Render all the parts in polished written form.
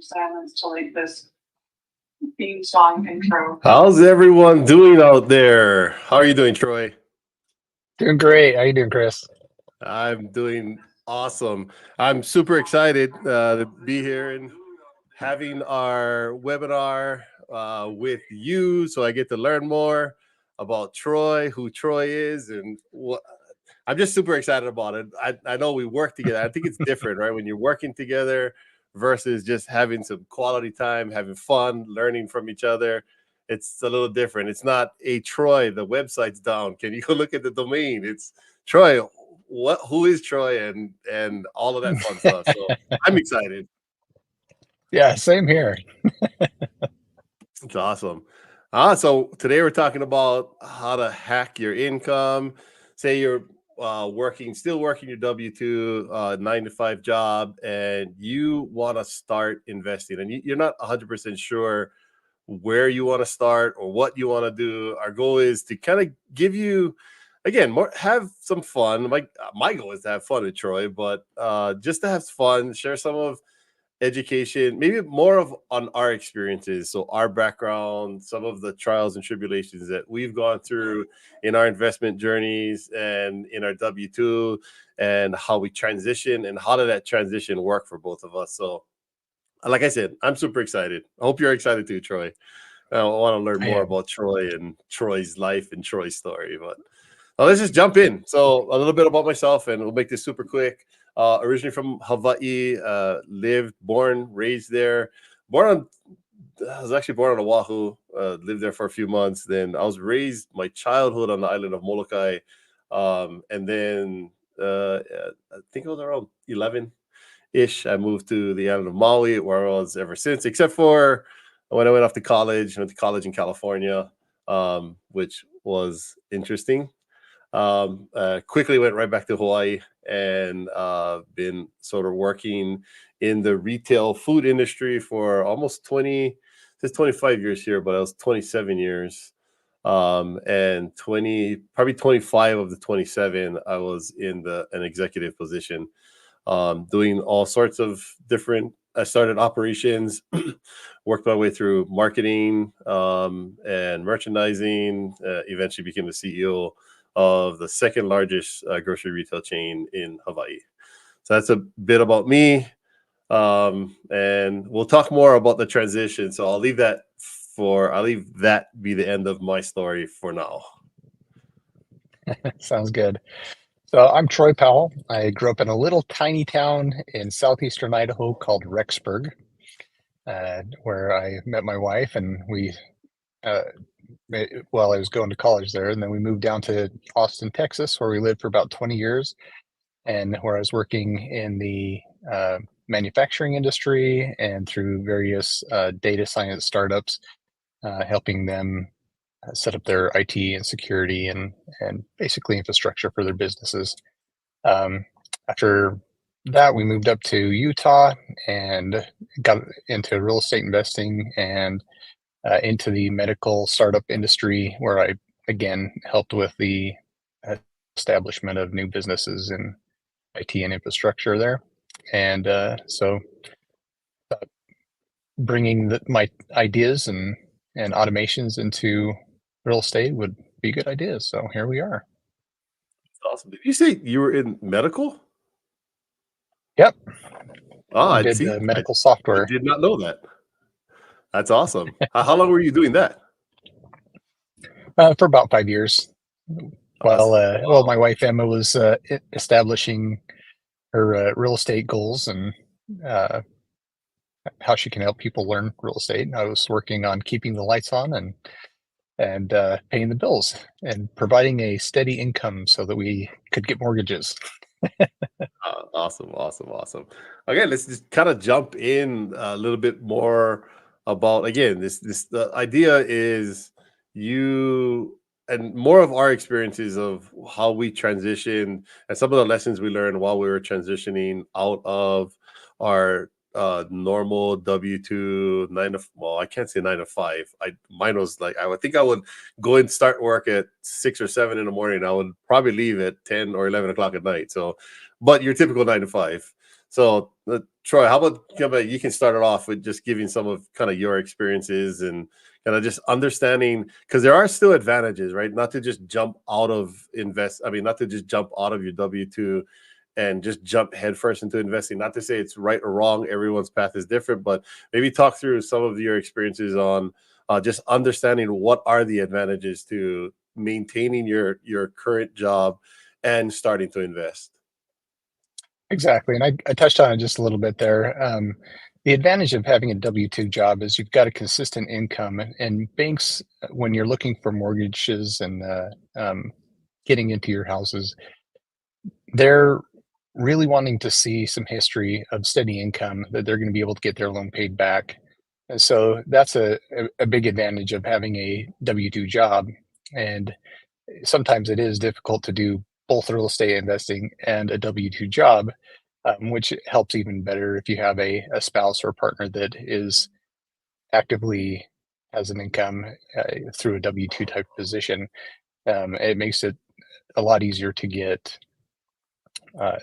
silence to like this theme song intro. How's everyone doing out there? How are you doing, Troy? Doing great. How you doing, Chris? I'm doing awesome. I'm super excited to be here and having our webinar with you, so I get to learn more about Troy, who Troy is, and what. I'm just super excited about it. I know we work together. I think it's different, right? When you're working together versus just having some quality time, having fun, learning from each other. It's a little different. It's not a Troy, the website's down. Can you go look at the domain? It's Troy. Who is Troy and all of that fun stuff. So I'm excited. Yeah, same here. It's awesome. So today we're talking about how to hack your income. Say you're still working your W-2 9-to-5 job, and you want to start investing, and you're not 100% sure where you want to start or what you want to do. Our goal is to kind of give you, again, have some fun. My goal is to have fun with Troy, but just to have fun, share some of education, maybe more of on our experiences, so our background, some of the trials and tribulations that we've gone through in our investment journeys and in our W-2, and how we transition and how did that transition work for both of us. So like I said, I'm super excited. I hope you're excited too, Troy. I want to learn more about Troy and Troy's life and Troy's story, but let's just jump in. So a little bit about myself, and we'll make this super quick. Originally from Hawaii, born, raised there. I was actually born on Oahu, lived there for a few months. Then I was raised my childhood on the island of Molokai. And then I think it was around 11-ish, I moved to the island of Maui, where I was ever since, except for when I went off to college. I went to college in California, which was interesting. Quickly went right back to Hawaii and been sort of working in the retail food industry for almost 25 years here, but I was 27 years. And probably 25 of the 27, I was in an executive position, doing all sorts of different. I started operations, worked my way through marketing and merchandising, eventually became the CEO of the second largest grocery retail chain in Hawaii. So that's a bit about me. And we'll talk more about the transition. So I'll leave that be the end of my story for now. Sounds good. So I'm Troy Powell. I grew up in a little tiny town in southeastern Idaho called Rexburg, where I met my wife, and we while I was going to college there, and then we moved down to Austin, Texas, where we lived for about 20 years, and where I was working in the manufacturing industry and through various data science startups, helping them set up their IT and security and basically infrastructure for their businesses. After that, we moved up to Utah and got into real estate investing and into the medical startup industry, where I again helped with the establishment of new businesses in IT and infrastructure there. And so bringing my ideas and automations into real estate would be good ideas. So here we are. That's awesome. Did you say you were in medical? Yep. Oh, I did medical software. I did not know that. That's awesome. How long were you doing that? For about 5 years. Well, my wife Emma was establishing her real estate goals and how she can help people learn real estate. I was working on keeping the lights on and paying the bills and providing a steady income so that we could get mortgages. Awesome. Okay, let's just kind of jump in a little bit more about, again, the idea is you and more of our experiences of how we transitioned and some of the lessons we learned while we were transitioning out of our normal W-2 I can't say 9 to 5. Mine was like, I would think I would go and start work at 6 or 7 in the morning. I would probably leave at 10 or 11 o'clock at night. So, but your typical 9 to 5. So Troy, how about you can start it off with just giving some of kind of your experiences and kind of just understanding, because there are still advantages, right? Not to just jump out of not to just jump out of your W-2 and just jump headfirst into investing. Not to say it's right or wrong. Everyone's path is different, but maybe talk through some of your experiences on just understanding what are the advantages to maintaining your current job and starting to invest. Exactly. And I touched on it just a little bit there. The advantage of having a W-2 job is you've got a consistent income, and banks, when you're looking for mortgages and getting into your houses, they're really wanting to see some history of steady income that they're going to be able to get their loan paid back. And so that's a big advantage of having a W-2 job. And sometimes it is difficult to do both real estate investing and a W-2 job, which helps even better if you have a spouse or partner that is actively has an income through a W-2 type position. It makes it a lot easier to get uh,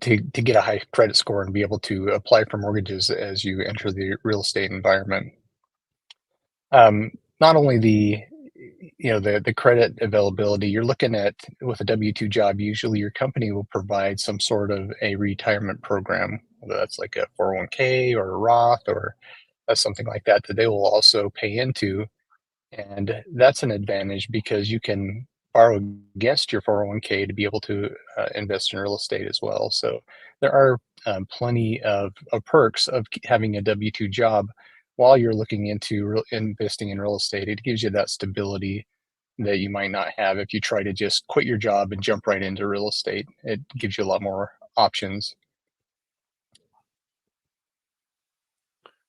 to get a high credit score and be able to apply for mortgages as you enter the real estate environment. Not only the credit availability, you're looking at with a W-2 job, usually your company will provide some sort of a retirement program, whether that's like a 401k or a Roth or something like that, that they will also pay into. And that's an advantage because you can borrow against your 401k to be able to invest in real estate as well. So there are plenty of perks of having a W-2 job while you're looking into investing in real estate. It gives you that stability that you might not have if you try to just quit your job and jump right into real estate. It gives you a lot more options.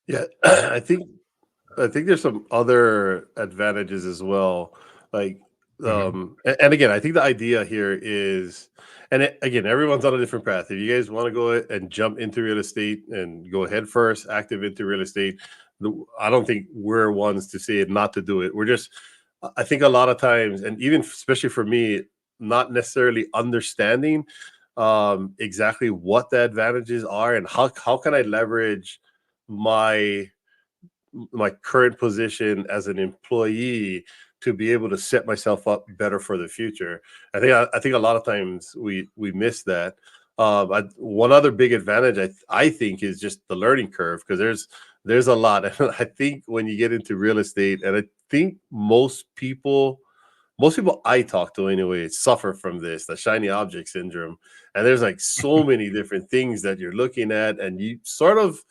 Yeah, I think there's some other advantages as well. Like, Mhm. and again, I think the idea here is, and again, everyone's on a different path. If you guys want to go and jump into real estate and go head first, active into real estate, I don't think we're ones to say it not to do it. We're just, I think a lot of times, and even especially for me, not necessarily understanding exactly what the advantages are and how can I leverage my current position as an employee to be able to set myself up better for the future. I think a lot of times we miss that. One other big advantage I think is just the learning curve, because there's a lot. And I think when you get into real estate, and I think most people I talk to anyway suffer from this, the shiny object syndrome. And there's like so many different things that you're looking at, and you sort of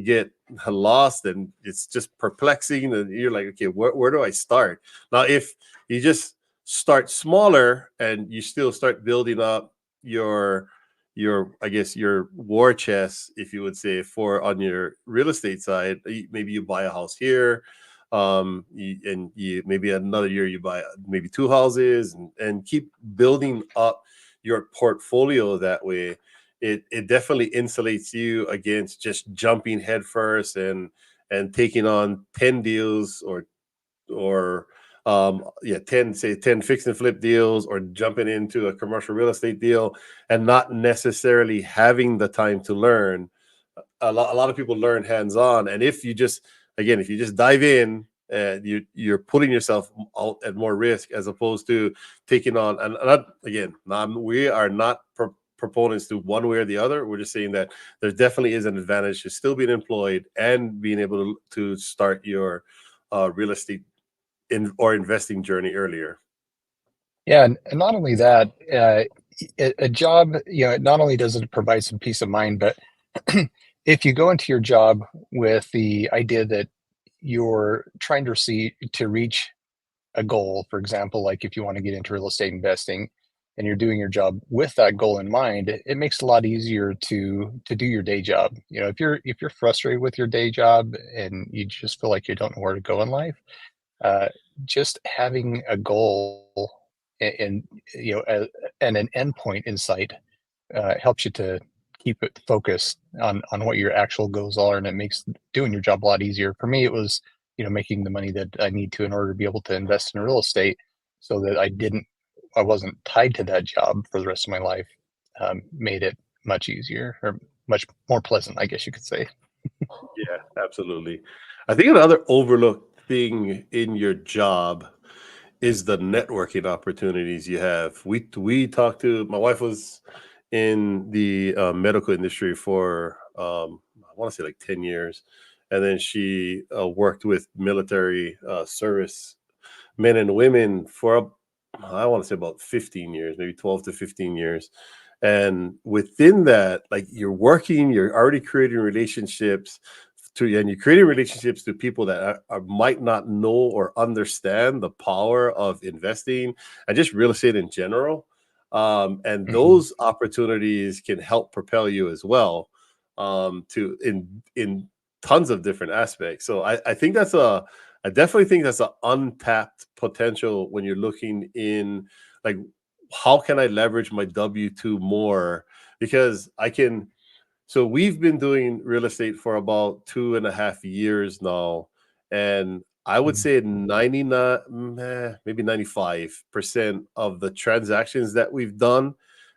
get lost, and it's just perplexing, and you're like, okay, where do I start now? If you just start smaller and you still start building up your I guess your war chest, if you would say, for on your real estate side, maybe you buy a house here, and you maybe another year you buy maybe two houses, and keep building up your portfolio that way. It definitely insulates you against just jumping headfirst and taking on 10 deals, or 10 fix and flip deals, or jumping into a commercial real estate deal and not necessarily having the time to learn. A lot of people learn hands-on, and if you just dive in, you're putting yourself out at more risk, as opposed to taking on, and not, again, we are not proponents to one way or the other. We're just saying that there definitely is an advantage to still being employed and being able to start your real estate or investing journey earlier. Yeah, and not only that, a job, not only does it provide some peace of mind, but if you go into your job with the idea that you're trying to reach a goal, for example, like if you want to get into real estate investing and you're doing your job with that goal in mind, it makes it a lot easier to do your day job. If you're frustrated with your day job and you just feel like you don't know where to go in life, uh, just having a goal and and an endpoint in sight helps you to keep it focused on what your actual goals are, and it makes doing your job a lot easier. For me, it was making the money that I need to in order to be able to invest in real estate, so that I wasn't tied to that job for the rest of my life. Made it much easier or much more pleasant, I guess you could say. Yeah, absolutely. I think another overlooked thing in your job is the networking opportunities you have. We talked to, my wife was in the medical industry for I want to say like 10 years, and then she worked with military service men and women for I want to say about 15 years, maybe 12 to 15 years. And within that, like you're working, you're already creating relationships and you're creating relationships to people that might not know or understand the power of investing and just real estate in general. And Mhm. those opportunities can help propel you as well, to in tons of different aspects. So I think I definitely think that's an untapped potential when you're looking in, like, how can I leverage my W-2 more? Because I can. So we've been doing real estate for about 2.5 years now. And I would Mhm. say 99, maybe 95% of the transactions that we've done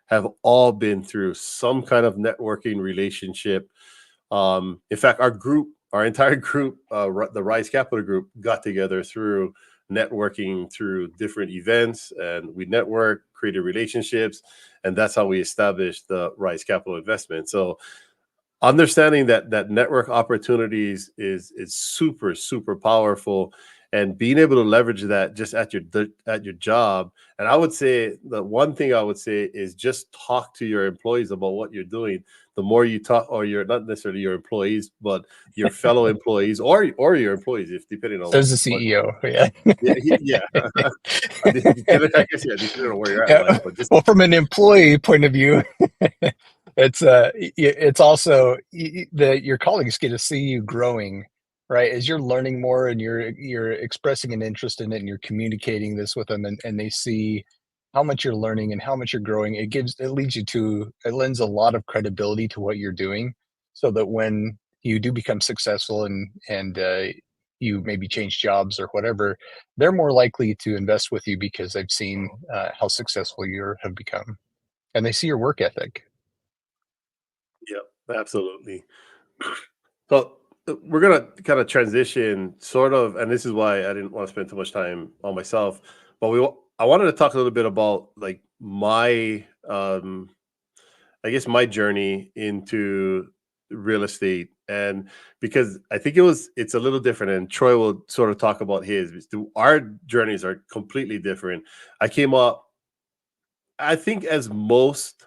have all been through some kind of networking relationship. In fact, our entire group, the Rise Capital Group, got together through networking through different events, and we networked, created relationships, and that's how we established the Rise Capital Investment. So understanding that network opportunities is super super powerful, and being able to leverage that just at your job. And I would say the one thing I would say is just talk to your employees about what you're doing. The more you talk, or you're not necessarily your employees, but your fellow employees, or your employees, if depending on There's the what. CEO. Yeah. Yeah, I guess, yeah, depending on where you're at in life, Yeah. but just. Well, from an employee point of view, it's also that your colleagues get to see you growing, right? As you're learning more and you're expressing an interest in it and you're communicating this with them, and they see how much you're learning and how much you're growing. It lends a lot of credibility to what you're doing, so that when you do become successful and you maybe change jobs or whatever, they're more likely to invest with you because they've seen how successful you have become, and they see your work ethic. Yep, absolutely. So we're gonna kind of transition, sort of, and this is why I didn't want to spend too much time on myself. But I wanted to talk a little bit about like my, I guess my journey into real estate, and because I think it's a little different, and Troy will sort of talk about his. Our journeys are completely different. I came up, I think, as most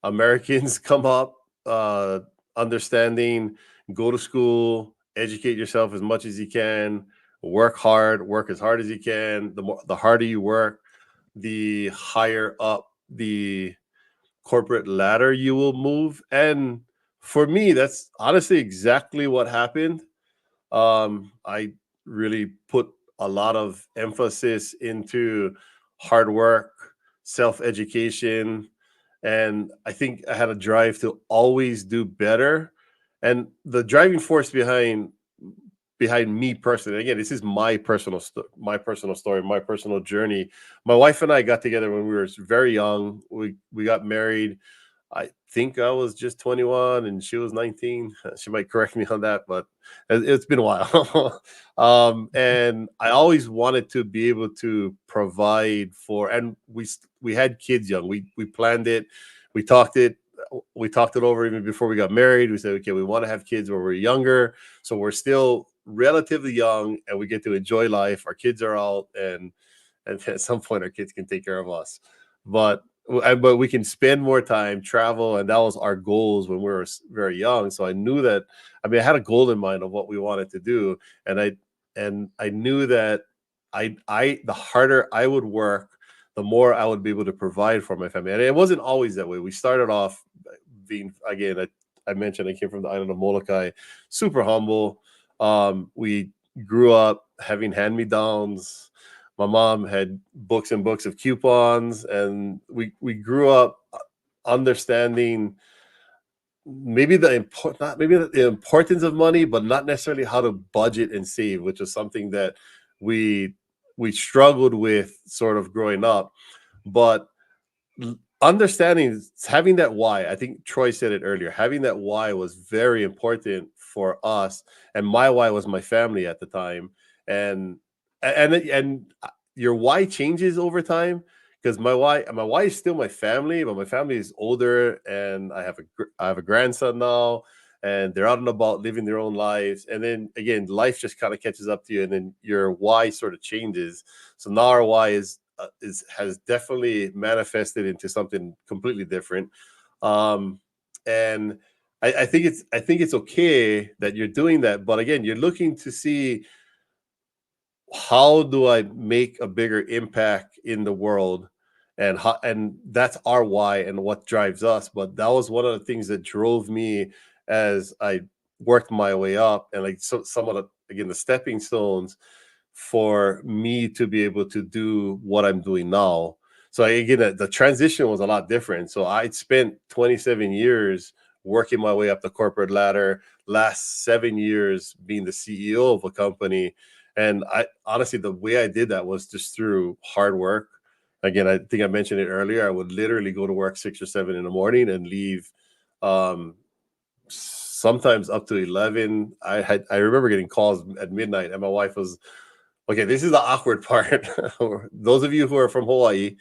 Americans come up, uh, understanding, go to school, educate yourself as much as you can, work as hard as you can. The harder you work, the higher up the corporate ladder you will move. And for me, that's honestly exactly what happened. I really put a lot of emphasis into hard work, self education, and I think I had a drive to always do better. And the driving force behind me personally, again, this is my personal story, my personal journey. My wife and I got together when we were very young. We got married. I think I was just 21 and she was 19. She might correct me on that, but it's been a while. And I always wanted to be able to provide for, and we had kids young. We planned it, we talked it, we talked it over even before we got married. We said, okay, we want to have kids when we're younger, so we're still relatively young and we get to enjoy life. Our kids are out, and at some point our kids can take care of us. But we can spend more time, travel, and that was our goals when we were very young. So I knew that. I mean, I had a goal in mind of what we wanted to do, and I knew that the harder I would work, the more I would be able to provide for my family. And it wasn't always that way. We started off being, again, I mentioned I came from the island of Molokai, super humble. We grew up having hand-me-downs. My mom had books and books of coupons, and we grew up understanding maybe the importance of money, but not necessarily how to budget and save, which was something that we we struggled with sort of growing up. But understanding, having that why. I think Troy said it earlier. Having that why was very important for us, and my why was my family at the time. And your why changes over time, because my why is still my family, but my family is older, and I have a grandson now, and they're out and about living their own lives. And then again, life just kind of catches up to you, and then your why sort of changes. So now our why has definitely manifested into something completely different. Um, and I think it's okay that you're doing that, but again, you're looking to see, how do I make a bigger impact in the world, and that's our why and what drives us. But that was one of the things that drove me as I worked my way up, and like, so some of the, again, the stepping stones for me to be able to do what I'm doing now. So again, the transition was a lot different. So I'd spent 27 years working my way up the corporate ladder, last 7 years being the CEO of a company. And I honestly, the way I did that was just through hard work. Again, I think I mentioned it earlier. I would literally go to work 6 or 7 in the morning and leave, um, sometimes up to 11. I remember getting calls at midnight, and my wife was, okay, this is the awkward part. Those of you who are from Hawaii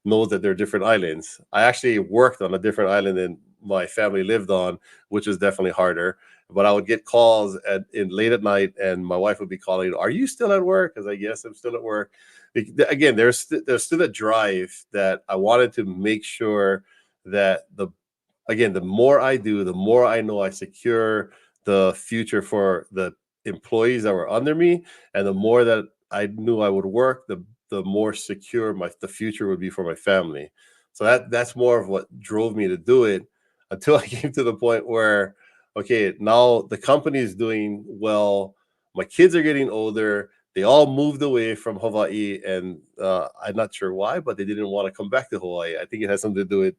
know that there are different islands. I actually worked on a different island than my family lived on, which is definitely harder. But I would get calls in late at night, and my wife would be calling, "Are you still at work?" Because I guess I'm still at work. Again, there's still a drive that I wanted to make sure that the more I do, the more I know I secure the future for the employees that were under me, and the more that I knew I would work, the more secure the future would be for my family. So that's more of what drove me to do it, until I came to the point where, okay, now the company is doing well, my kids are getting older, they all moved away from Hawaii, and I'm not sure why, but they didn't want to come back to Hawaii. I think it has something to do with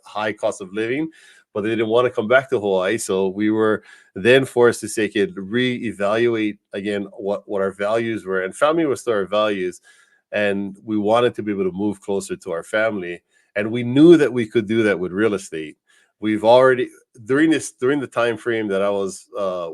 high cost of living, but they didn't want to come back to Hawaii. So we were then forced to say, okay, reevaluate again what our values were, and family was still our values, and we wanted to be able to move closer to our family, and we knew that we could do that with real estate. We've already, during the time frame that I was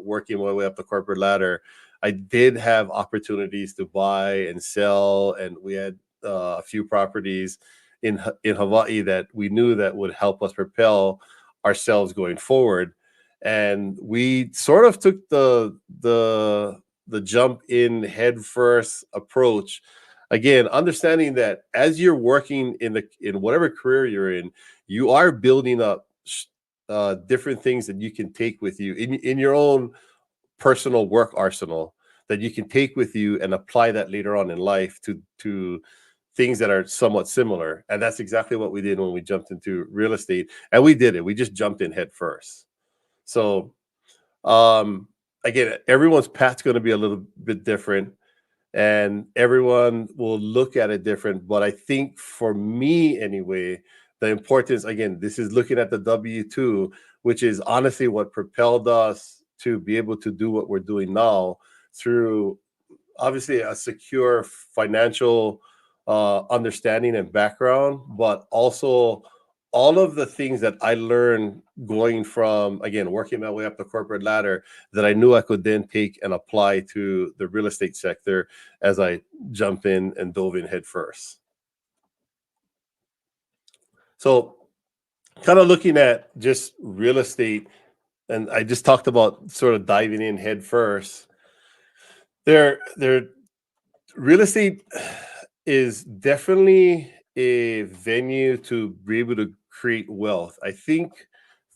working my way up the corporate ladder, I did have opportunities to buy and sell, and we had a few properties in Hawaii that we knew that would help us propel ourselves going forward. And we sort of took the jump in head first approach. Again, understanding that as you're working in whatever career you're in, you are building up different things that you can take with you in your own personal work arsenal, that you can take with you and apply that later on in life to things that are somewhat similar. And that's exactly what we did when we jumped into real estate. And we did it. We just jumped in head first. So again, everyone's path's going to be a little bit different, and everyone will look at it different. But I think for me anyway, the importance, again, this is looking at the W-2, which is honestly what propelled us to be able to do what we're doing now, through obviously a secure financial understanding and background, but also all of the things that I learned going from, again, working my way up the corporate ladder, that I knew I could then take and apply to the real estate sector as I jump in and dove in head first. So kind of looking at just real estate, and I just talked about sort of diving in head first. There Real estate is definitely a venue to be able to create wealth. I think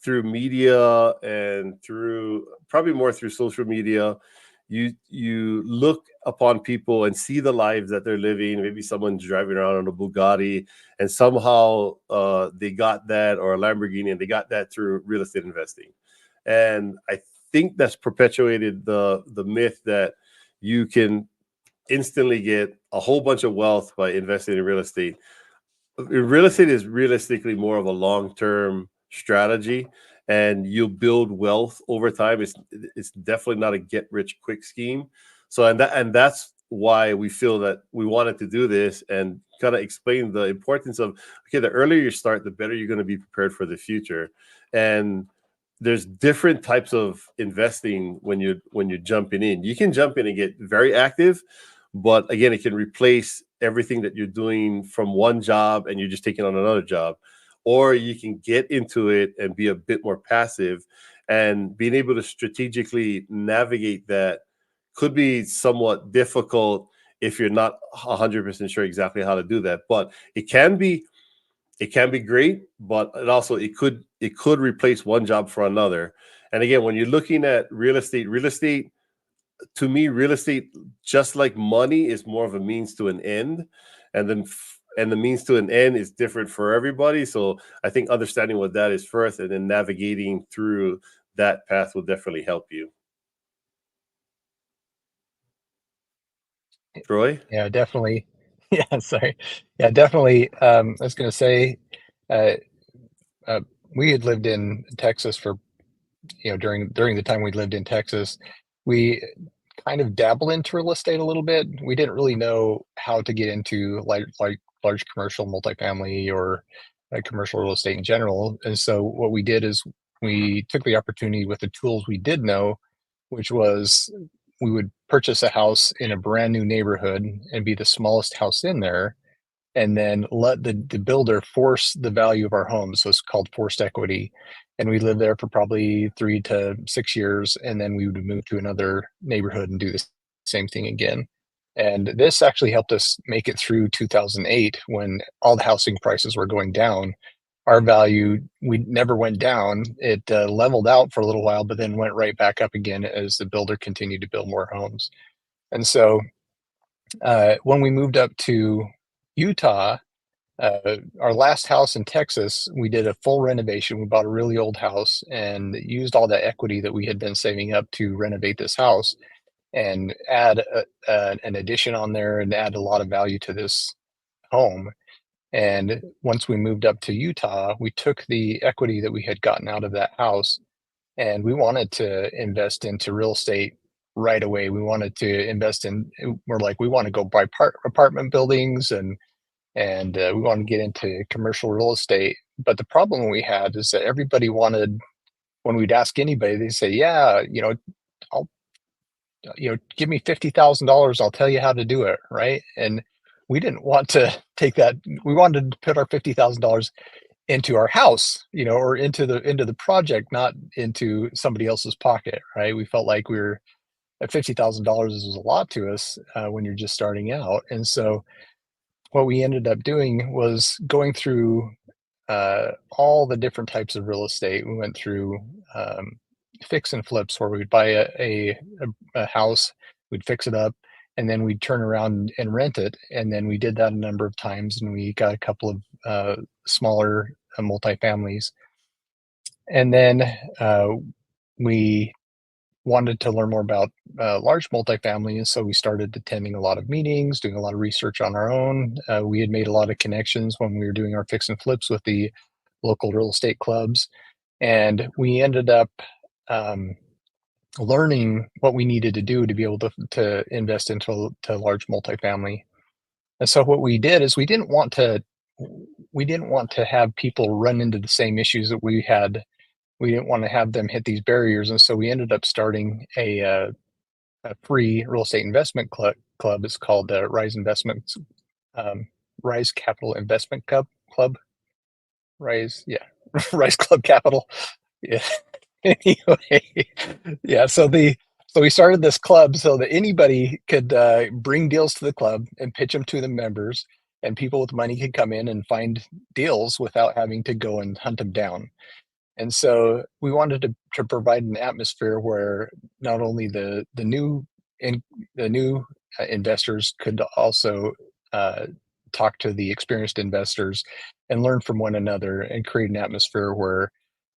through media, and through probably more through social media, you look upon people and see the lives that they're living. Maybe someone's driving around on a Bugatti, and somehow they got that, or a Lamborghini, and they got that through real estate investing. And I think that's perpetuated the myth that you can instantly get a whole bunch of wealth by investing in real estate. Real estate is realistically more of a long-term strategy, and you'll build wealth over time. It's definitely not a get-rich-quick scheme. So, and that's why we feel that we wanted to do this, and kind of explain the importance of, okay, the earlier you start, the better you're going to be prepared for the future. And there's different types of investing when you're jumping in. You can jump in and get very active, but again, it can replace everything that you're doing from one job and you're just taking on another job. Or you can get into it and be a bit more passive, and being able to strategically navigate that could be somewhat difficult if you're not 100% sure exactly how to do that. But it can be great, but it could replace one job for another. And again, when you're looking at real estate, to me, real estate, just like money, is more of a means to an end, and the means to an end is different for everybody. So I think understanding what that is first, and then navigating through that path will definitely help you. Troy? Yeah, definitely. Yeah, sorry. Yeah, definitely. I was going to say, uh, uh, we had lived in Texas for, during the time we lived in Texas, we kind of dabble into real estate a little bit. We didn't really know how to get into like large commercial multifamily or commercial real estate in general. And so what we did is we took the opportunity with the tools we did know, which was we would purchase a house in a brand new neighborhood and be the smallest house in there, and then let the builder force the value of our home. So it's called forced equity. And we lived there for probably 3 to 6 years, and then we would move to another neighborhood and do the same thing again. And this actually helped us make it through 2008 when all the housing prices were going down. Our value, we never went down. It leveled out for a little while, but then went right back up again as the builder continued to build more homes. And so when we moved up to Utah, our last house in Texas, we did a full renovation. We bought a really old house and used all the equity that we had been saving up to renovate this house and add an addition on there and add a lot of value to this home. And once we moved up to Utah, we took the equity that we had gotten out of that house, and we wanted to invest into real estate right away. We wanted to invest in, we're like, we want to go buy apartment buildings, and we want to get into commercial real estate. But the problem we had is that everybody wanted, when we'd ask anybody, they say, yeah, I'll, give me $50,000. I'll tell you how to do it. Right. And we didn't want to take that. We wanted to put our $50,000 into our house, or into the project, not into somebody else's pocket. Right. We felt like we were at $50,000 is a lot to us when you're just starting out. And so what we ended up doing was going through all the different types of real estate. We went through fix and flips, where we'd buy a house, we'd fix it up, and then we'd turn around and rent it. And then we did that a number of times, and we got a couple of smaller multifamilies. And then we wanted to learn more about large multifamily, and so we started attending a lot of meetings, doing a lot of research on our own. We had made a lot of connections when we were doing our fix and flips with the local real estate clubs, and we ended up learning what we needed to do to be able to invest into large multifamily. And so what we did is we didn't want to have people run into the same issues that we had. We didn't want to have them hit these barriers, and so we ended up starting a free real estate investment club. It's called Rise Investments, Rise Capital Investment Club. Rise, yeah, Rise Club Capital. Yeah. Anyway, yeah. So we started this club so that anybody could bring deals to the club and pitch them to the members, and people with money could come in and find deals without having to go and hunt them down. And so we wanted to provide an atmosphere where not only the new investors could also talk to the experienced investors and learn from one another, and create an atmosphere where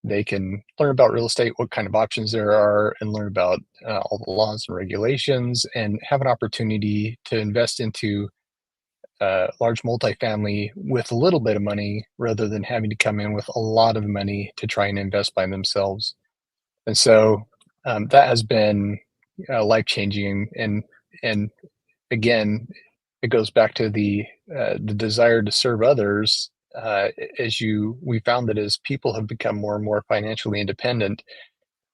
they can learn about real estate, what kind of options there are, and learn about all the laws and regulations, and have an opportunity to invest into large multifamily with a little bit of money, rather than having to come in with a lot of money to try and invest by themselves. And so that has been life changing. And again, it goes back to the desire to serve others. We found that as people have become more and more financially independent,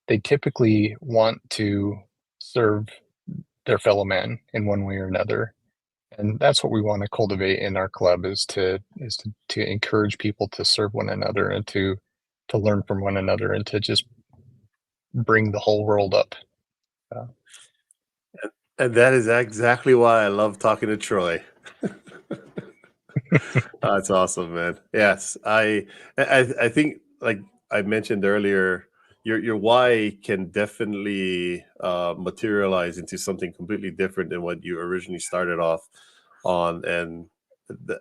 they typically want to serve their fellow man in one way or another. And that's what we want to cultivate in our club is to encourage people to serve one another and to learn from one another and to just bring the whole world up. And that is exactly why I love talking to Troy. That's awesome, man. Yes, I think, like I mentioned earlier, your why can definitely materialize into something completely different than what you originally started off on. And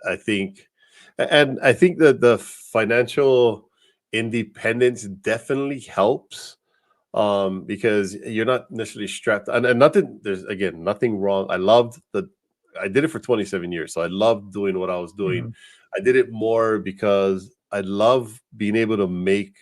I think, that the financial independence definitely helps, because you're not necessarily strapped, and nothing. There's, again, nothing wrong. I did it for 27 years, so I loved doing what I was doing. Mhm. I did it more because I love being able to make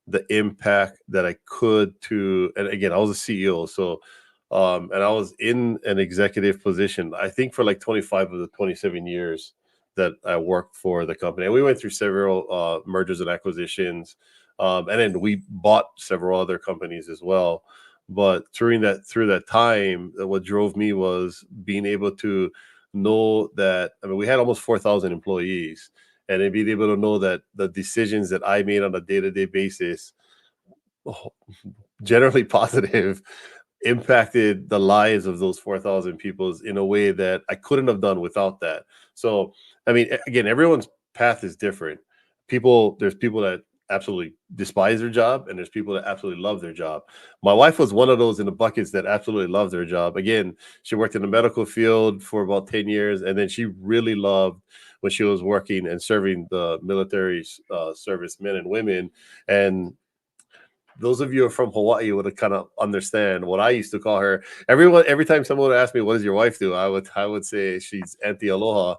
the impact that I could to, and again, I was a CEO, so and I was in an executive position, I think, for like 25 of the 27 years that I worked for the company. And we went through several mergers and acquisitions, and then we bought several other companies as well. But through that time, what drove me was being able to know that, I mean, we had almost 4,000 employees, and then being able to know that the decisions that I made on a day-to-day basis, oh, generally positive, impacted the lives of those 4,000 people in a way that I couldn't have done without that. So, I mean, again, everyone's path is different. There's people that absolutely despise their job, and there's people that absolutely love their job. My wife was one of those in the buckets that absolutely loved their job. Again, she worked in the medical field for about 10 years, and then she really loved when she was working and serving the military service men and women. And those of you who are from Hawaii would kind of understand what I used to call her. Every time someone would ask me, "What does your wife do?" I would say she's Auntie Aloha,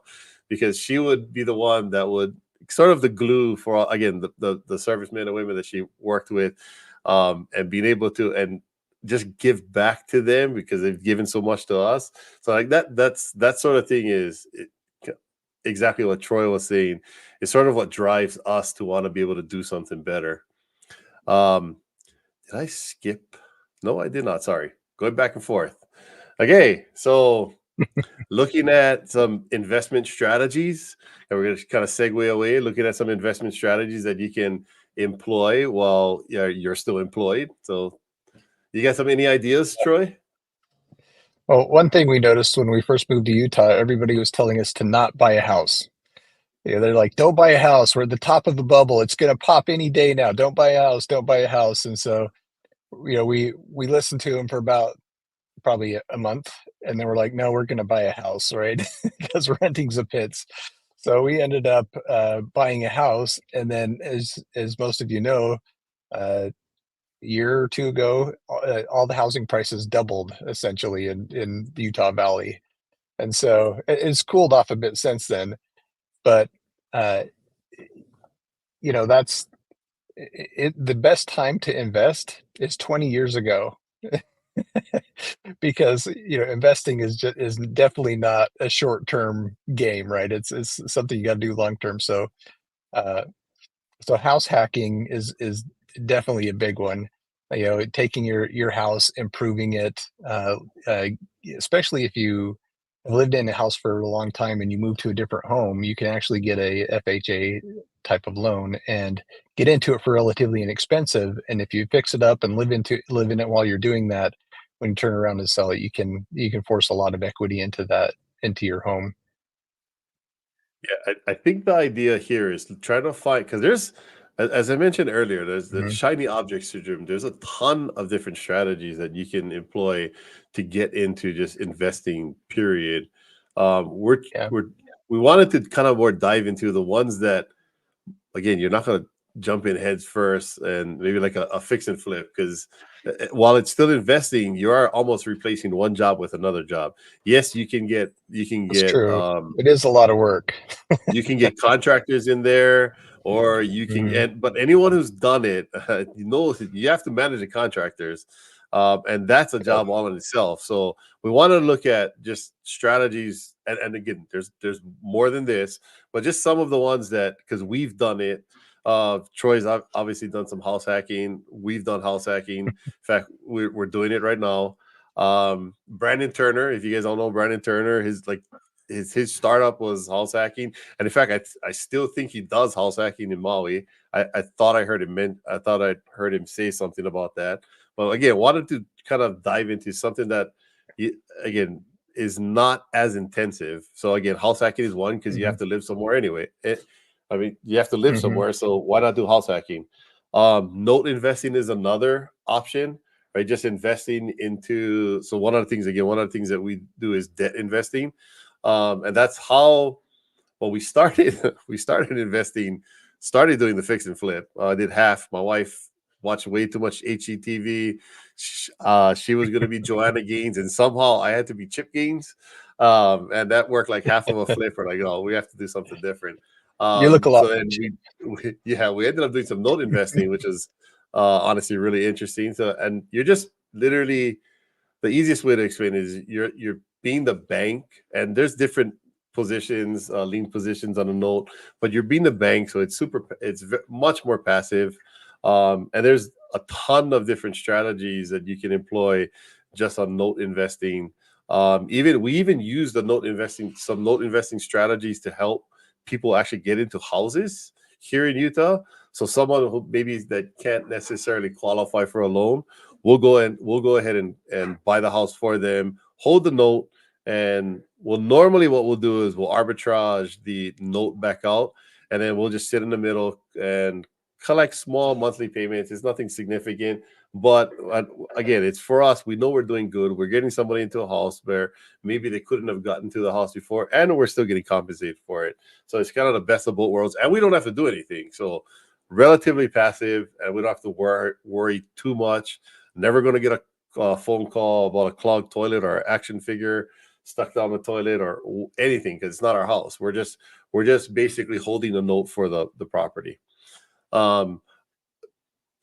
because she would be the one that would sort of the glue for, again, the servicemen and women that she worked with, and being able to and just give back to them because they've given so much to us. So like that sort of thing is exactly what Troy was saying. It's sort of what drives us to want to be able to do something better. Um, did I skip? No, I did not. Sorry. Going back and forth. Okay. So looking at some investment strategies, and we're going to kind of segue away, looking at some investment strategies that you can employ while you're still employed. So you got any ideas, Troy? Well, one thing we noticed when we first moved to Utah, everybody was telling us to not buy a house. They're like, don't buy a house. We're at the top of the bubble. It's going to pop any day now. Don't buy a house. Don't buy a house. And so, we listened to them for about probably a month, and then we're like, no, we're going to buy a house, right? Because renting's a pits. So we ended up buying a house, and then, as most of you know, a year or two ago, all the housing prices doubled essentially in the Utah Valley, and so it's cooled off a bit since then. But uh, that's the best time to invest is 20 years ago. Because investing is definitely not a short-term game, right? It's something you got to do long term. Uh, so house hacking is definitely a big one. Taking your house, improving it, uh, especially if you have lived in a house for a long time and you move to a different home, you can actually get a FHA type of loan and get into it for relatively inexpensive. And if you fix it up and live in it while you're doing that, when you turn around and sell it, you can force a lot of equity into your home. Yeah, I think the idea here is to try to find, because there's, as I mentioned earlier, there's the Mhm. shiny object syndrome. There's a ton of different strategies that you can employ to get into just investing. Period. We're Yeah. we wanted to kind of more dive into the ones that, again, you're not going to jump in heads first, and maybe like a fix and flip, because while it's still investing, you are almost replacing one job with another job. Yes, That's true. It is a lot of work. you can get contractors in there, or you can, Mhm. but anyone who's done it, you have to manage the contractors. And that's a job all in itself. So we want to look at just strategies, and again, there's more than this, but just some of the ones that, because we've done it. Troy's obviously done some house hacking. We've done house hacking. In fact, we're doing it right now. Brandon Turner, if you guys don't know Brandon Turner, his startup was house hacking, and in fact, I still think he does house hacking in Maui. I thought I heard him say something about that. But again, wanted to kind of dive into something that, again, is not as intensive. So again, house hacking is one, because you have to live somewhere anyway. You have to live somewhere, so why not do house hacking? Note investing is another option, right? Just investing into. So one of the things that we do is debt investing, and that's how. Well, we started. We started investing. Started doing the fix and flip. I did half. My wife watched way too much HGTV. She was going to be Joanna Gaines, and somehow I had to be Chip Gaines, and that worked like half of a flip. We're like, oh, we have to do something different. You look a lot. So then we ended up doing some note investing, which is honestly really interesting. So, and you're just literally, the easiest way to explain it is you're being the bank, and there's different positions, lean positions on a note, but you're being the bank, so it's much more passive. And there's a ton of different strategies that you can employ just on note investing. We even use some note investing strategies to help people actually get into houses here in Utah. So someone who maybe that can't necessarily qualify for a loan, we'll go ahead and buy the house for them, hold the note, and normally what we'll do is we'll arbitrage the note back out, and then we'll just sit in the middle and collect small monthly payments. It's nothing significant, but again, it's for us. We know we're doing good. We're getting somebody into a house where maybe they couldn't have gotten to the house before, and we're still getting compensated for it. So it's kind of the best of both worlds, and we don't have to do anything. So relatively passive, and we don't have to worry too much. Never going to get a phone call about a clogged toilet or action figure stuck down the toilet or anything, because it's not our house. We're just basically holding a note for the property.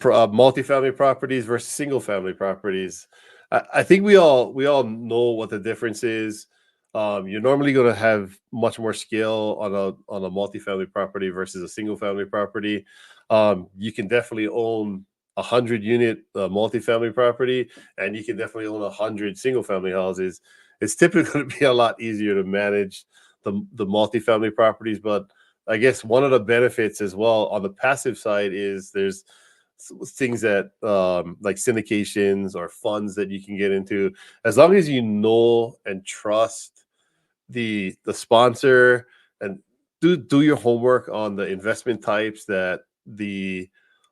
Multifamily properties versus single family properties. I think we all know what the difference is. You're normally going to have much more scale on a multifamily property versus a single family property. You can definitely own 100-unit multifamily property, and you can definitely own 100 single family houses. It's typically going to be a lot easier to manage the multifamily properties, but I guess one of the benefits as well on the passive side is there's things that like syndications or funds that you can get into, as long as you know and trust the sponsor and do your homework on the investment types that the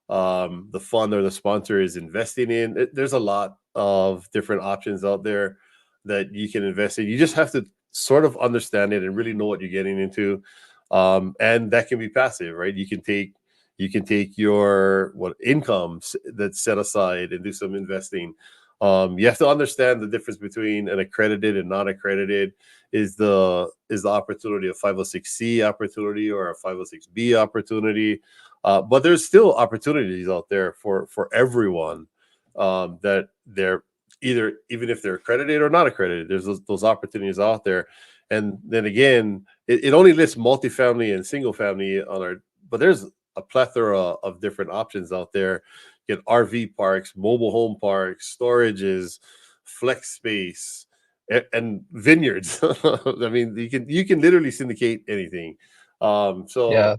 fund or the sponsor is investing in. There's a lot of different options out there that you can invest in. You just have to sort of understand it and really know what you're getting into. And that can be passive, right? You can take your income that's set aside and do some investing. You have to understand the difference between an accredited and non-accredited. Is the opportunity a 506C opportunity or a 506B opportunity? But there's still opportunities out there for everyone that they're even if they're accredited or not accredited. There's those opportunities out there. And then again, it only lists multifamily and single family but there's a plethora of different options out there. You get RV parks, mobile home parks, storages, flex space, and vineyards. I mean, you can literally syndicate anything. So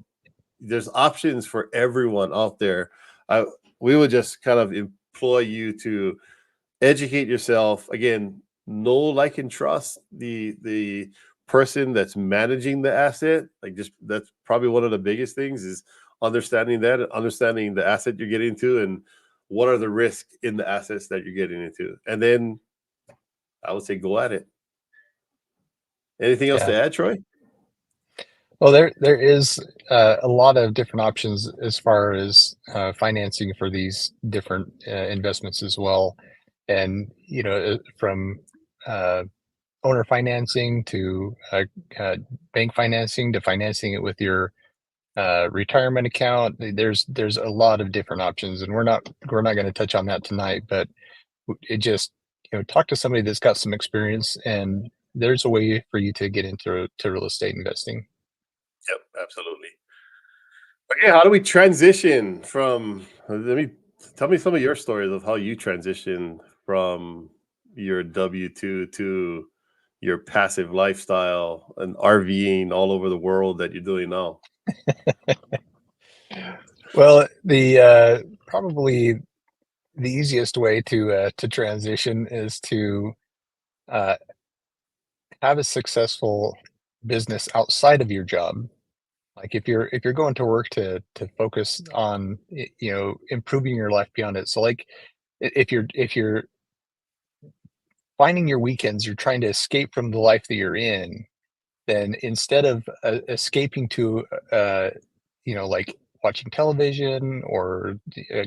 there's options for everyone out there. We would just kind of employ you to educate yourself. Again, know, like, and trust the person that's managing the asset. That's probably one of the biggest things is understanding the asset you're getting into and what are the risks in the assets that you're getting into. And then I would say go at it. Anything else to add, Troy? Well, there is a lot of different options as far as financing for these different investments as well. And, from owner financing to bank financing to financing it with your retirement account. There's a lot of different options, and we're not going to touch on that tonight, but it just, talk to somebody that's got some experience, and there's a way for you to get into real estate investing. Yep, absolutely. Okay, how do we transition from? Let me tell me some of your stories of how you transitioned from your W-2 to your passive lifestyle and RVing all over the world that you're doing now. Well, the probably the easiest way to transition is to uh, have a successful business outside of your job. Like if you're going to work to focus on improving your life beyond it. So like if you're finding your weekends, you're trying to escape from the life that you're in, then instead of escaping to like watching television or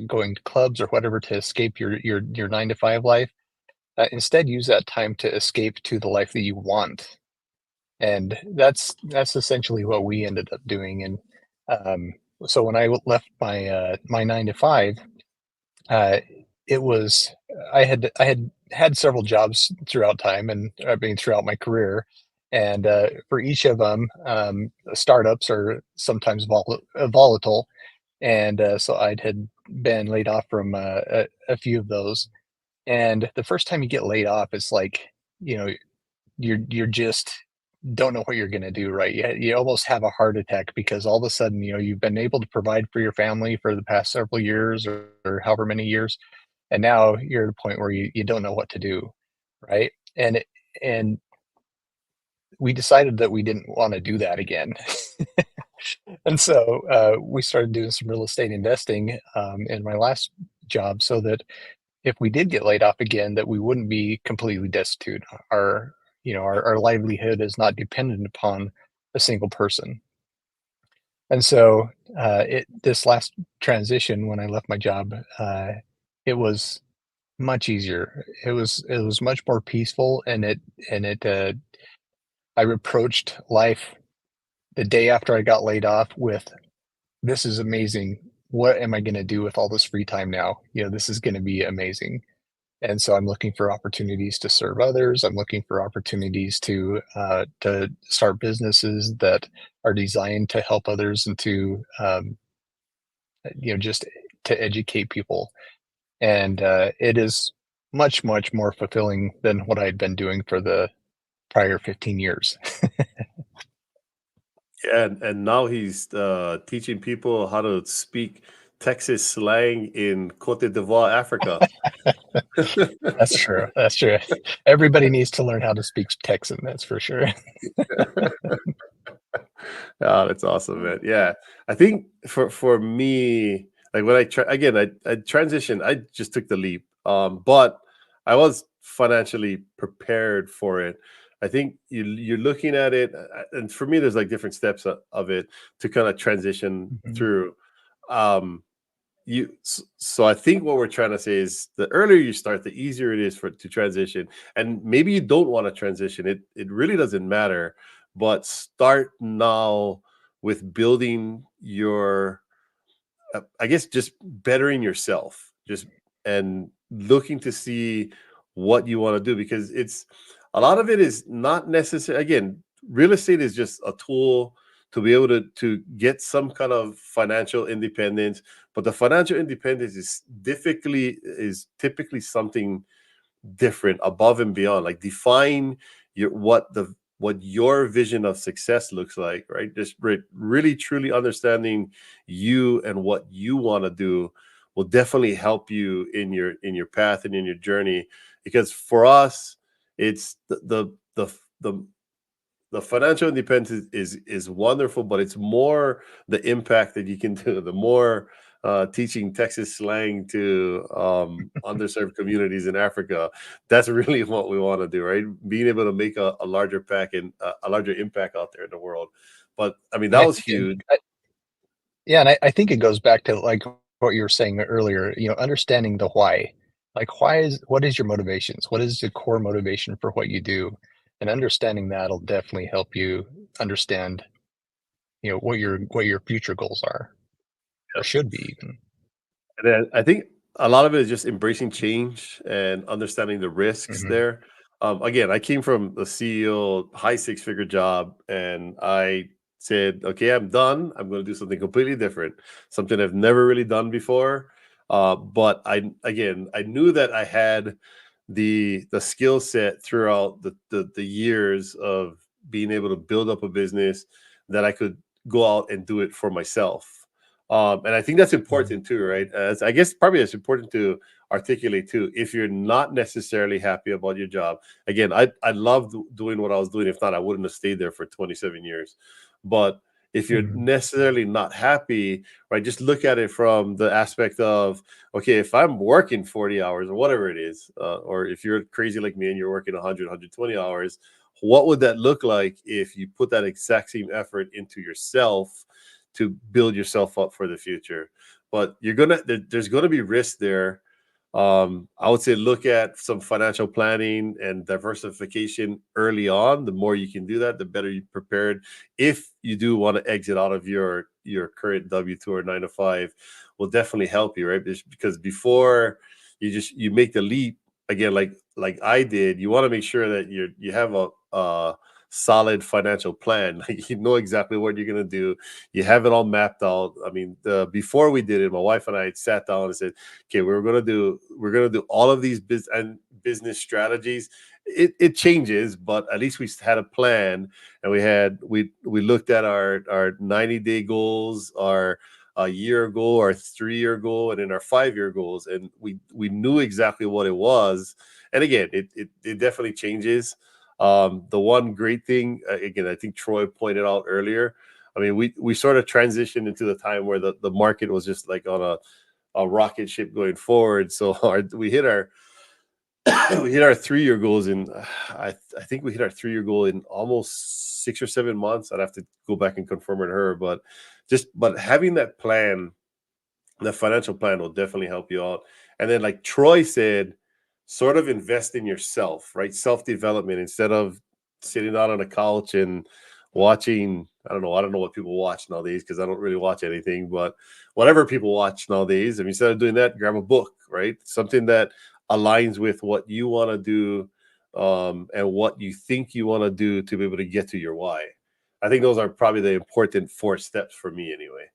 going to clubs or whatever to escape your 9 to 5 life, instead use that time to escape to the life that you want. And that's essentially what we ended up doing. And um, so when I left my 9 to 5, uh, it was I had several jobs throughout time, and I mean throughout my career, and for each of them, startups are sometimes volatile, and so I'd had been laid off from a few of those. And the first time you get laid off, it's like, you know, you're just don't know what you're going to do, right? You almost have a heart attack because all of a sudden, you've been able to provide for your family for the past several years, or however many years, and now you're at a point where you don't know what to do, right? And we decided that we didn't want to do that again. And so we started doing some real estate investing in my last job, so that if we did get laid off again, that we wouldn't be completely destitute. Our livelihood is not dependent upon a single person. And so this last transition, when I left my job, it was much easier. It was much more peaceful, and I approached life the day after I got laid off with, this is amazing. What am I going to do with all this free time now? This is going to be amazing. And so I'm looking for opportunities to serve others. I'm looking for opportunities to start businesses that are designed to help others, and to just to educate people. And it is much, much more fulfilling than what I'd been doing for the prior 15 years. Yeah, and now he's teaching people how to speak Texas slang in Cote d'Ivoire, Africa. That's true. That's true. Everybody needs to learn how to speak Texan. That's for sure. Oh, that's awesome, man. Yeah, I think for me, like when I transitioned, I just took the leap. But I was financially prepared for it. I think you're looking at it, and for me, there's like different steps of it to kind of transition Mhm. through. Um, so I think what we're trying to say is the earlier you start, the easier it is to transition. And maybe you don't want to transition. It really doesn't matter, but start now with building your I guess just bettering yourself, just and looking to see what you want to do, because it's a lot of it is not necessary. Again, real estate is just a tool to be able to get some kind of financial independence, but the financial independence is typically something different, above and beyond. Like define what your vision of success looks like, right? Just really truly understanding you and what you want to do will definitely help you in your path and in your journey. Because for us, it's the financial independence is wonderful, but it's more the impact that you can do. The more teaching Texas slang to underserved communities in Africa, that's really what we want to do, right? Being able to make a larger pack and a larger impact out there in the world. But I mean, And that I was think huge. yeah, and I think it goes back to like what you were saying earlier, understanding the why. Like, what is your motivations? What is the core motivation for what you do? And understanding that'll definitely help you understand, what your future goals are, or should be even. And then I think a lot of it is just embracing change and understanding the risks Mhm. there. Again, I came from the CEO high six-figure job, and I said, "Okay, I'm done. I'm going to do something completely different, something I've never really done before." But I knew that I had the skill set throughout the years of being able to build up a business that I could go out and do it for myself. And I think that's Mhm. important too, right? As I guess probably it's important to articulate too. If you're not necessarily happy about your job, again, I loved doing what I was doing. If not, I wouldn't have stayed there for 27 years. But if you're Mhm. necessarily not happy, right, just look at it from the aspect of, okay, if I'm working 40 hours or whatever it is, or if you're crazy like me and you're working 100, 120 hours, what would that look like if you put that exact same effort into yourself to build yourself up for the future? But there's gonna be risk there. I would say look at some financial planning and diversification early on. The more you can do that, the better you prepared. If you do want to exit out of your current W-2 or 9 to 5, will definitely help you, right? Because before you make the leap again, like I did, you want to make sure that you have a solid financial plan. Like you know exactly what you're gonna do. You have it all mapped out. I mean, before we did it, my wife and I sat down and said, okay, we're gonna do all of these business strategies. It changes, but at least we had a plan, and we looked at our 90-day goals, our a year goal, our 3 year goal, and then our 5 year goals, and we knew exactly what it was. And again, it definitely changes. The one great thing, again, I think Troy pointed out earlier. I mean, we sort of transitioned into the time where the market was just like on a rocket ship going forward. So we hit our we hit our 3 year goals in I think we hit our 3 year goal in almost 6 or 7 months. I'd have to go back and confirm with her, but having that plan, the financial plan will definitely help you out. And then, like Troy said, sort of invest in yourself, right? Self development instead of sitting out on a couch and watching. I don't know what people watch nowadays because I don't really watch anything, but whatever people watch nowadays, I mean, instead of doing that, grab a book, right? Something that aligns with what you want to do, and what you think you want to do to be able to get to your why. I think those are probably the important 4 steps for me anyway.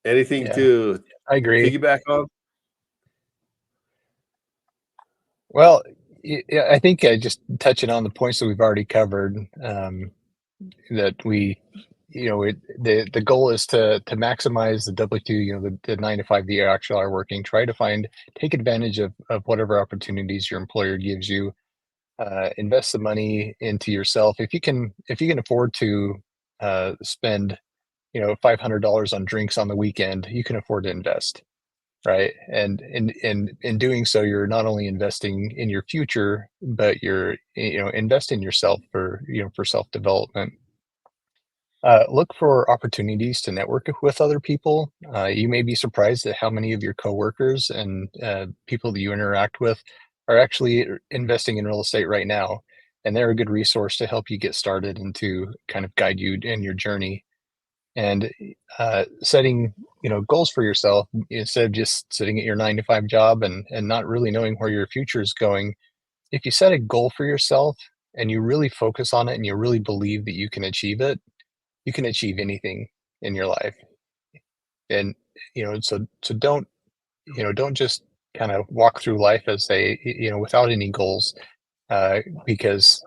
Anything Yeah, to I agree. piggyback on? Well, yeah, I think just touching on the points that we've already covered, that the goal is to maximize the W-2, the 9 to 5 that you actually are working. Try to take advantage of whatever opportunities your employer gives you. Invest the money into yourself. If you can afford to spend $500 on drinks on the weekend, you can afford to invest, right? And in doing so, you're not only investing in your future, but you're investing in yourself for self development. Look for opportunities to network with other people. You may be surprised at how many of your coworkers and people that you interact with are actually investing in real estate right now, and they're a good resource to help you get started and to kind of guide you in your journey. And setting goals for yourself instead of just sitting at your 9 to 5 job and not really knowing where your future is going. If you set a goal for yourself and you really focus on it and you really believe that you can achieve it, you can achieve anything in your life. And so don't just kind of walk through life as without any goals, because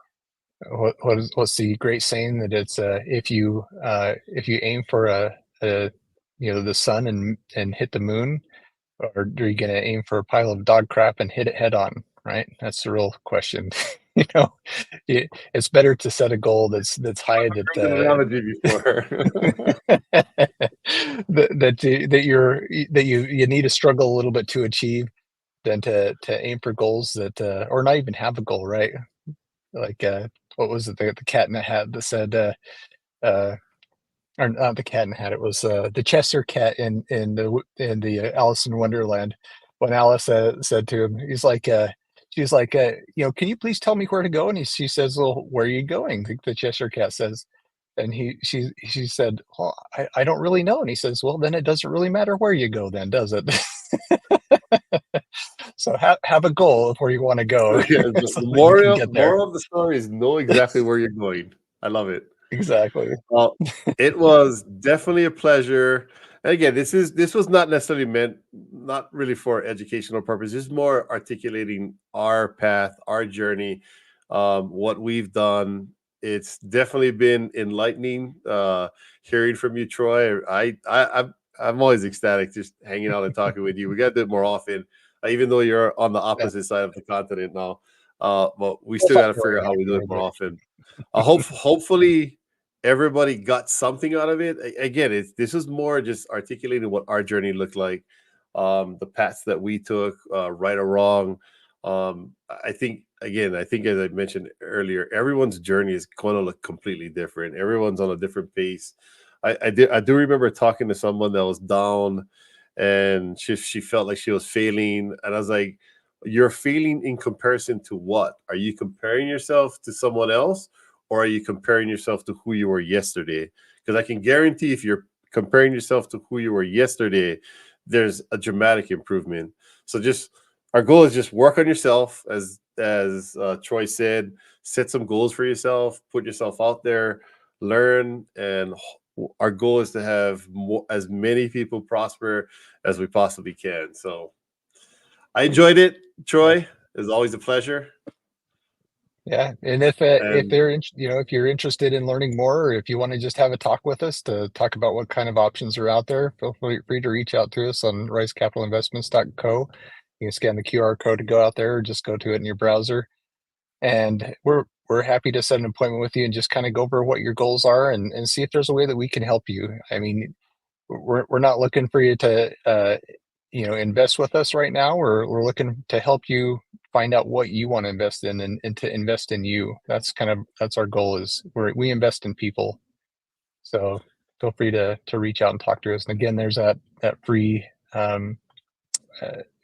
what's the great saying that it's if you aim for a the sun and hit the moon, or are you going to aim for a pile of dog crap and hit it head on, right? That's the real question. you know it's better to set a goal that's high, that Heard the analogy before. that you need to struggle a little bit to achieve, than to aim for goals that or not even have a goal, right? Like what was it, the cat in the hat that said uh or not the cat in the hat, it was the Chester cat in the Alice in Wonderland, when Alice said to him, she's like, can you please tell me where to go? And she says, well, where are you going? The Cheshire cat says, And she said, well, I don't really know. And he says, well, then it doesn't really matter where you go then, does it? So have a goal of where you want to go Yeah, so that you can get there. moral of the story is know exactly where you're going. I love it. Exactly. Well, it was definitely a pleasure. And again, this was not necessarily meant, not really for educational purposes, just more articulating our path, our journey, what we've done. It's definitely been enlightening hearing from you, Troy. I'm always ecstatic just hanging out and talking with you. We got to do it more often, even though you're on the Yeah. opposite side of the continent now. But we We'll still got to find a figure way out how we do it more anyway. often. Hopefully everybody got something out of it. Again, this is more just articulating what our journey looked like, the paths that we took, right or wrong. I think as I mentioned earlier, everyone's journey is going to look completely different. Everyone's on a different pace. I do remember talking to someone that was down, and she felt like she was failing, and I was like, "You're failing in comparison to what? Are you comparing yourself to someone else?" Or are you comparing yourself to who you were yesterday? Because I can guarantee if you're comparing yourself to who you were yesterday, there's a dramatic improvement. So just our goal is just work on yourself, as Troy said, set some goals for yourself, put yourself out there, learn, and our goal is to have as many people prosper as we possibly can. So I enjoyed it, Troy. It was always a pleasure. Yeah, and if And they're if you're interested in learning more, or if you want to just have a talk with us to talk about what kind of options are out there, feel free to reach out to us on risecapitalinvestments.co. You can scan the QR code to go out there, or just go to it in your browser, and we're happy to set an appointment with you and just kind of go over what your goals are and see if there's a way that we can help you. I mean, we're not looking for you to invest with us right now. We're looking to help you find out what you want to invest in, and to invest in you. That's our goal. Is we invest in people. So feel free to reach out and talk to us. And again, there's that free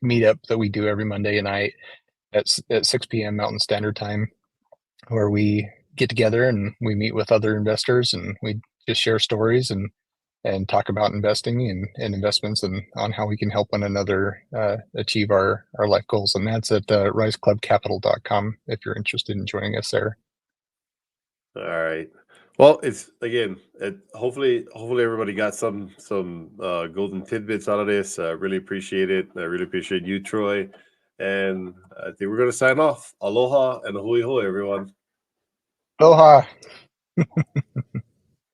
meetup that we do every Monday night at 6 p.m. Mountain Standard Time, where we get together and we meet with other investors, and we just share stories and talk about investing and investments, and on how we can help one another achieve our life goals. And that's at riseclubcapital.com if you're interested in joining us there. all right. Well, it's again. Hopefully everybody got some golden tidbits out of this. I really appreciate it. I really appreciate you, Troy. And I think we're going to sign off. Aloha and hui hoi, everyone. Aloha.